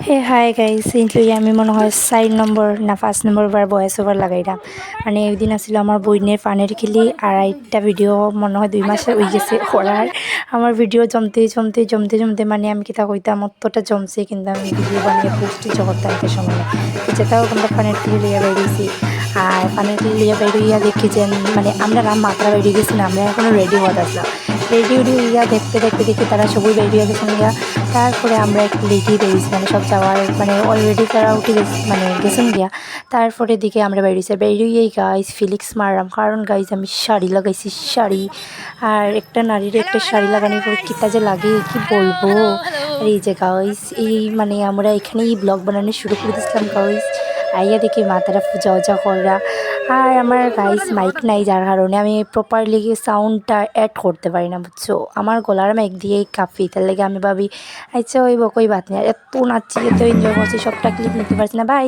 হে hi guys কিন্তু আমি মনে হয় 4 নম্বর না 5 নম্বর বার ভয়েস ওভার লাগাইলাম। মানে একদিন আসছিল আমার বইনের পানের খিলি আর একটা ভিডিও মনে হয় 2 মাসে হয়ে গেছে করার। আমার ভিডিও জমতে মানে আমি কিতা কইতাম অতটা জমছে কিন্তু আমি ভিডিও বানিয়ে পোস্টই করতাম কে সময় না। তো যেটাও আমরা পানের খিলি লইয়া বেরিয়েছি আর পানের খিলি লইয়া বেরিয়ে দেখি যে মানে আমরা মাত্রা বেরিয়ে গেছি না, আমরা এখনো রেডি হওয়া আসলাম। রেডি ইয়া দেখতে দেখি তারা সবই বেরিয়ে গেছেন গিয়া। তারপরে আমরা একটু লেটেই বেরিয়েছি, মানে সব যাওয়ার মানে অলরেডি তারা উঠে গেছে মানে গেছেন গিয়া। তারপরে দিকে আমরা বেরিয়েই গাইজ ফিলিক্স মারলাম, কারণ গাইজ আমি শাড়ি লাগাইছি শাড়ি। আর একটা নারীর একটা শাড়ি লাগানোর পরে কিতা যে লাগে কি বলবো। আর এই যে গাইজ এই মানে আমরা এখানেই ব্লগ বানানো শুরু করে দিয়েছিলাম গাইজ। আইয়া দেখি মাথাটা পূজা উজা করা। আর আমার গাইস মাইক নাই, যার কারণে আমি প্রপারলি সাউন্ডটা অ্যাড করতে পারি না, বুঝছো। আমার গলার মাইক দিয়েই কাফি, তার লেগে আমি ভাবি আচ্ছা ওই বকই বাত নেই। এত নাচছি এত এনজয় করছি, সবটা ক্লিপ নিতে পারছি না। বাই।